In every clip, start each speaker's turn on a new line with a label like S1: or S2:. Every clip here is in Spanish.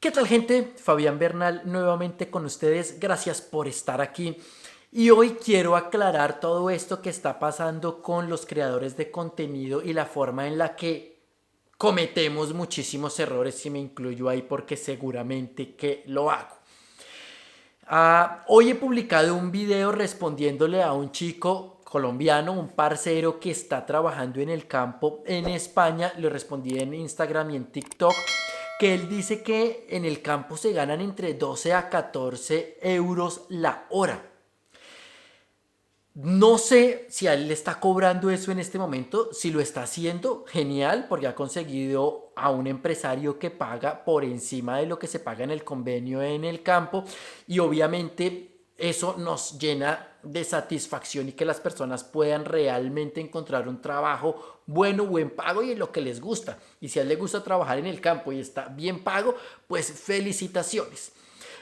S1: ¿Qué tal, gente? Fabián Bernal nuevamente con ustedes. Gracias por estar aquí. Y hoy quiero aclarar todo esto que está pasando con los creadores de contenido y la forma en la que cometemos muchísimos errores, y me incluyo ahí porque seguramente que lo hago. Hoy he publicado un video respondiéndole a un chico colombiano, un parcero que está trabajando en el campo en España. Le respondí en Instagram y en TikTok que él dice que en el campo se ganan entre 12 a 14 euros la hora. No sé si a él le está cobrando eso en este momento. Si lo está haciendo, genial, porque ha conseguido a un empresario que paga por encima de lo que se paga en el convenio en el campo, y obviamente eso nos llena de satisfacción y que las personas puedan realmente encontrar un trabajo bueno, buen pago y en lo que les gusta. Y si a él le gusta trabajar en el campo y está bien pago, pues felicitaciones.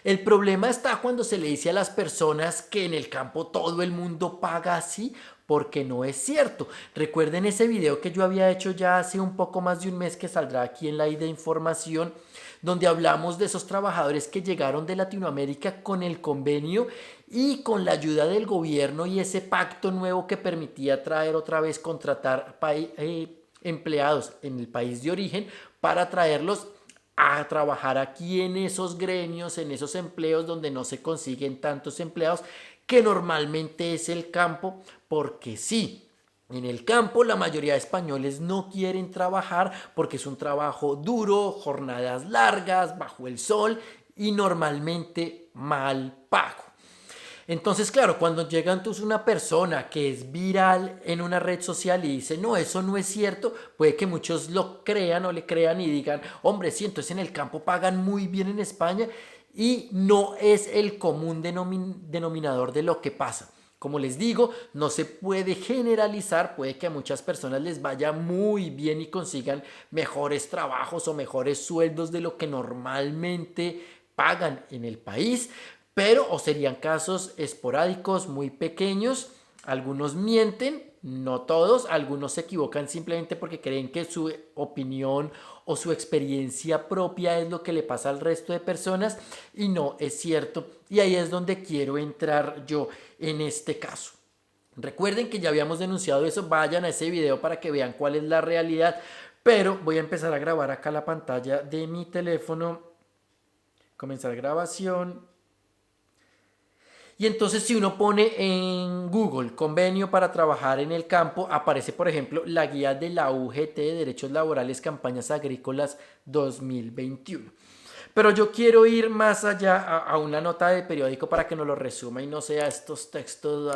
S1: El problema está cuando se le dice a las personas que en el campo todo el mundo paga así, porque no es cierto. Recuerden ese video que yo había hecho ya hace un poco más de un mes, que saldrá aquí en la ID Información, donde hablamos de esos trabajadores que llegaron de Latinoamérica con el convenio y con la ayuda del gobierno y ese pacto nuevo que permitía traer otra vez, contratar empleados en el país de origen para traerlos a trabajar aquí en esos gremios, en esos empleos donde no se consiguen tantos empleados, que normalmente es el campo, porque sí. En el campo la mayoría de españoles no quieren trabajar porque es un trabajo duro, jornadas largas, bajo el sol y normalmente mal pago. Entonces, claro, cuando llega entonces una persona que es viral en una red social y dice, no, eso no es cierto, puede que muchos lo crean o le crean y digan, hombre, sí, entonces en el campo pagan muy bien en España, y no es el común denominador de lo que pasa. Como les digo, no se puede generalizar, puede que a muchas personas les vaya muy bien y consigan mejores trabajos o mejores sueldos de lo que normalmente pagan en el país, pero o serían casos esporádicos, muy pequeños. Algunos mienten, no todos, algunos se equivocan simplemente porque creen que su opinión o su experiencia propia es lo que le pasa al resto de personas, y no es cierto. Y ahí es donde quiero entrar yo en este caso. Recuerden que ya habíamos denunciado eso, vayan a ese video para que vean cuál es la realidad, pero voy a empezar a grabar acá la pantalla de mi teléfono, comenzar grabación. Y entonces si uno pone en Google convenio para trabajar en el campo, aparece por ejemplo la guía de la UGT de Derechos Laborales Campañas Agrícolas 2021. Pero yo quiero ir más allá a una nota de periódico para que nos lo resuma y no sea estos textos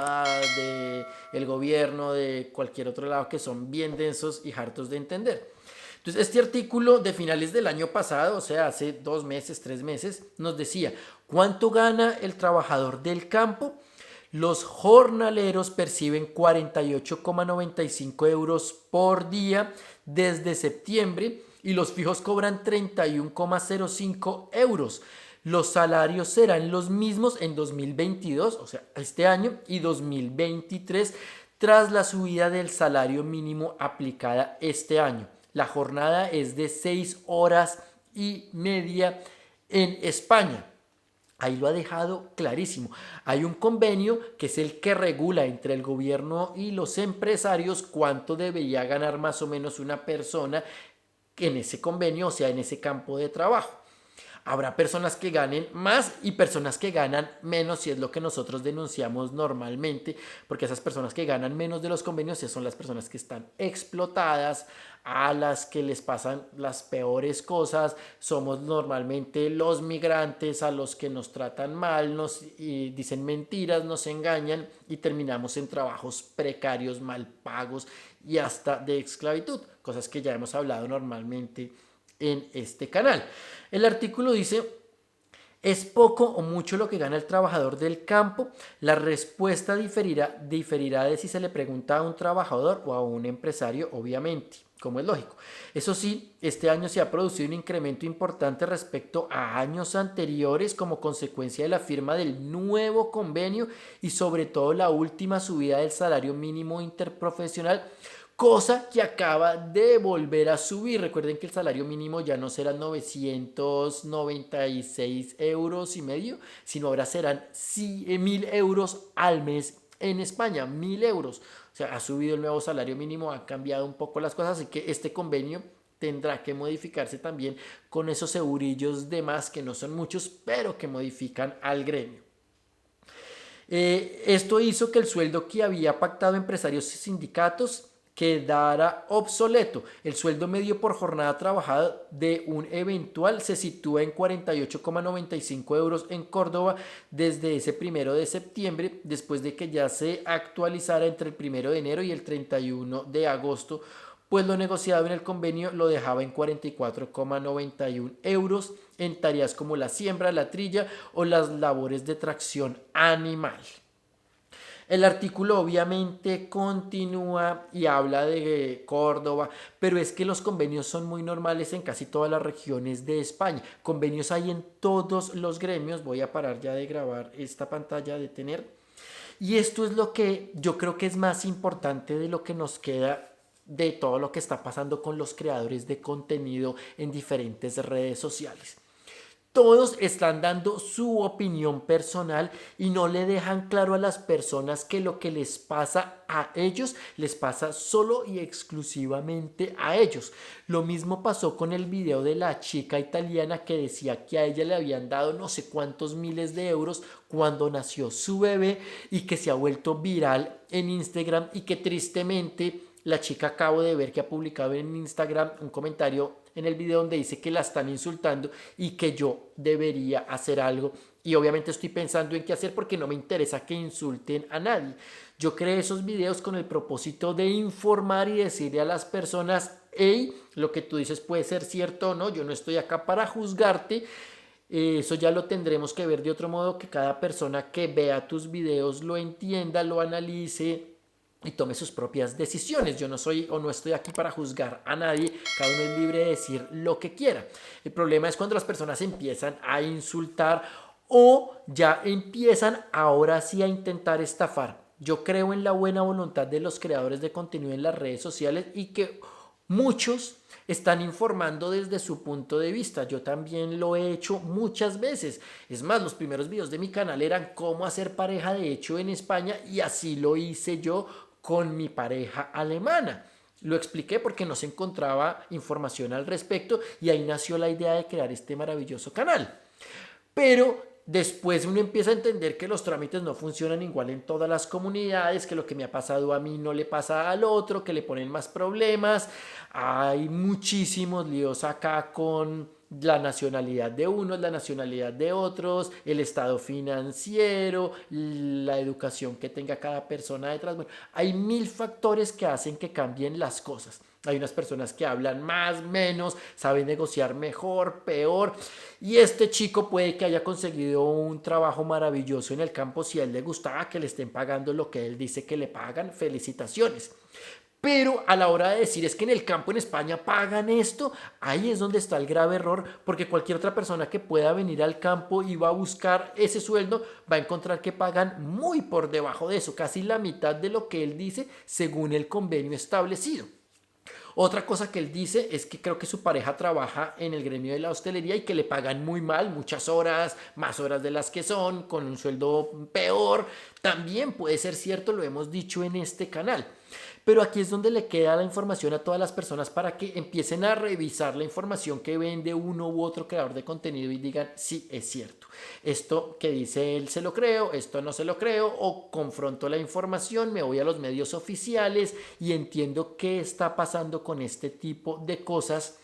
S1: de el gobierno, de cualquier otro lado, que son bien densos y hartos de entender. Entonces, este artículo de finales del año pasado, o sea, hace 2 meses, 3 meses, nos decía, ¿cuánto gana el trabajador del campo? Los jornaleros perciben 48,95 euros por día desde septiembre y los fijos cobran 31,05 euros. Los salarios serán los mismos en 2022, o sea, este año, y 2023, tras la subida del salario mínimo aplicada este año. La jornada es de 6 horas y media en España. Ahí lo ha dejado clarísimo. Hay un convenio que es el que regula entre el gobierno y los empresarios cuánto debería ganar más o menos una persona en ese convenio, o sea, en ese campo de trabajo. Habrá personas que ganen más y personas que ganan menos, y es lo que nosotros denunciamos normalmente, porque esas personas que ganan menos de los convenios son las personas que están explotadas, a las que les pasan las peores cosas. Somos normalmente los migrantes a los que nos tratan mal, nos dicen mentiras, nos engañan y terminamos en trabajos precarios, mal pagos y hasta de esclavitud, cosas que ya hemos hablado normalmente en este canal. El artículo dice, ¿es poco o mucho lo que gana el trabajador del campo? La respuesta diferirá de si se le pregunta a un trabajador o a un empresario, obviamente, como es lógico. Eso sí, este año se ha producido un incremento importante respecto a años anteriores como consecuencia de la firma del nuevo convenio y sobre todo la última subida del salario mínimo interprofesional, cosa que acaba de volver a subir. Recuerden que el salario mínimo ya no serán 996 euros y medio, sino ahora serán 1000 euros al mes en España, 1000 euros. O sea, ha subido el nuevo salario mínimo, ha cambiado un poco las cosas, así que este convenio tendrá que modificarse también con esos eurillos de más, que no son muchos, pero que modifican al gremio. Esto hizo que el sueldo que había pactado empresarios y sindicatos quedara obsoleto. El sueldo medio por jornada trabajada de un eventual se sitúa en 48,95 euros en Córdoba desde ese 1 de septiembre, después de que ya se actualizara entre el 1 de enero y el 31 de agosto, pues lo negociado en el convenio lo dejaba en 44,91 euros en tareas como la siembra, la trilla o las labores de tracción animal. El artículo obviamente continúa y habla de Córdoba, pero es que los convenios son muy normales en casi todas las regiones de España. Convenios hay en todos los gremios. Voy a parar ya de grabar esta pantalla, de tener. Y esto es lo que yo creo que es más importante de lo que nos queda de todo lo que está pasando con los creadores de contenido en diferentes redes sociales. Todos están dando su opinión personal y no le dejan claro a las personas que lo que les pasa a ellos les pasa solo y exclusivamente a ellos. Lo mismo pasó con el video de la chica italiana que decía que a ella le habían dado no sé cuántos miles de euros cuando nació su bebé y que se ha vuelto viral en Instagram, y que tristemente la chica, acabo de ver que ha publicado en Instagram un comentario en el video donde dice que la están insultando y que yo debería hacer algo. Y obviamente estoy pensando en qué hacer, porque no me interesa que insulten a nadie. Yo creé esos videos con el propósito de informar y decirle a las personas: hey, lo que tú dices puede ser cierto o no, yo no estoy acá para juzgarte. Eso ya lo tendremos que ver de otro modo, que cada persona que vea tus videos lo entienda, lo analice y tome sus propias decisiones. Yo no soy o no estoy aquí para juzgar a nadie, cada uno es libre de decir lo que quiera. El problema es cuando las personas empiezan a insultar o ya empiezan ahora sí a intentar estafar. Yo creo en la buena voluntad de los creadores de contenido en las redes sociales y que muchos están informando desde su punto de vista. Yo también lo he hecho muchas veces. Es más, los primeros videos de mi canal eran cómo hacer pareja de hecho en España, y así lo hice yo con mi pareja alemana. Lo expliqué porque no se encontraba información al respecto y ahí nació la idea de crear este maravilloso canal. Pero después uno empieza a entender que los trámites no funcionan igual en todas las comunidades, que lo que me ha pasado a mí no le pasa al otro, que le ponen más problemas. Hay muchísimos líos acá con la nacionalidad de unos, la nacionalidad de otros, el estado financiero, la educación que tenga cada persona detrás. Bueno, hay 1000 factores que hacen que cambien las cosas. Hay unas personas que hablan más, menos, saben negociar mejor, peor. Y este chico puede que haya conseguido un trabajo maravilloso en el campo. Si a él le gustaba que le estén pagando lo que él dice que le pagan, felicitaciones. Pero a la hora de decir es que en el campo en España pagan esto, ahí es donde está el grave error, porque cualquier otra persona que pueda venir al campo y va a buscar ese sueldo va a encontrar que pagan muy por debajo de eso, casi la mitad de lo que él dice según el convenio establecido. Otra cosa que él dice es que creo que su pareja trabaja en el gremio de la hostelería y que le pagan muy mal, muchas horas, más horas de las que son, con un sueldo peor. También puede ser cierto, lo hemos dicho en este canal. Pero aquí es donde le queda la información a todas las personas para que empiecen a revisar la información que vende uno u otro creador de contenido y digan: sí, es cierto, esto que dice él se lo creo, esto no se lo creo, o confronto la información, me voy a los medios oficiales y entiendo qué está pasando con este tipo de cosas,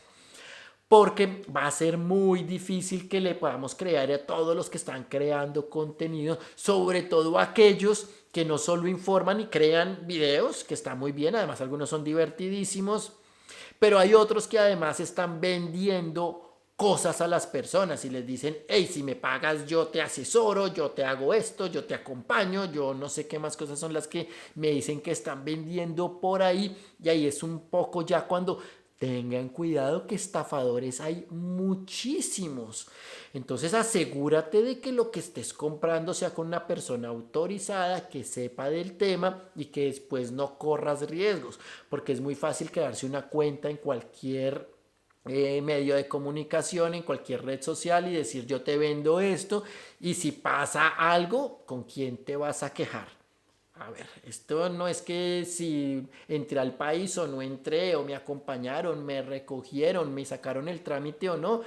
S1: porque va a ser muy difícil que le podamos crear a todos los que están creando contenido, sobre todo aquellos que no solo informan y crean videos, que está muy bien, además algunos son divertidísimos, pero hay otros que además están vendiendo cosas a las personas y les dicen: hey, si me pagas yo te asesoro, yo te hago esto, yo te acompaño, yo no sé qué más cosas son las que me dicen que están vendiendo por ahí. Y ahí es un poco ya cuando Tengan cuidado que estafadores hay muchísimos. Entonces asegúrate de que lo que estés comprando sea con una persona autorizada que sepa del tema y que después no corras riesgos, porque es muy fácil crearse una cuenta en cualquier medio de comunicación, en cualquier red social y decir yo te vendo esto y si pasa algo, ¿con quién te vas a quejar? A ver, esto no es que si entré al país o no entré, o me acompañaron, me recogieron, me sacaron el trámite o no,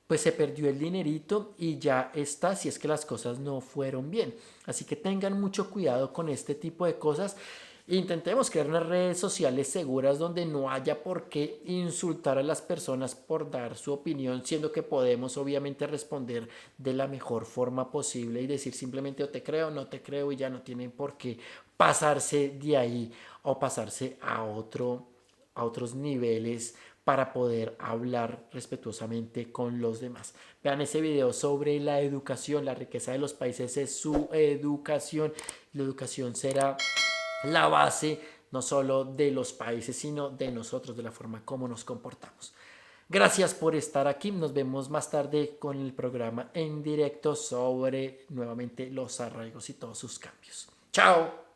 S1: pues se perdió el dinerito y ya está, si es que las cosas no fueron bien. Así que tengan mucho cuidado con este tipo de cosas. Intentemos crear unas redes sociales seguras donde no haya por qué insultar a las personas por dar su opinión, siendo que podemos obviamente responder de la mejor forma posible y decir simplemente o te creo, no te creo y ya no tienen por qué pasarse de ahí o pasarse a otros niveles para poder hablar respetuosamente con los demás. Vean ese video sobre la educación, la riqueza de los países es su educación. La educación será la base no solo de los países, sino de nosotros, de la forma como nos comportamos. Gracias por estar aquí. Nos vemos más tarde con el programa en directo sobre nuevamente los arraigos y todos sus cambios. Chao.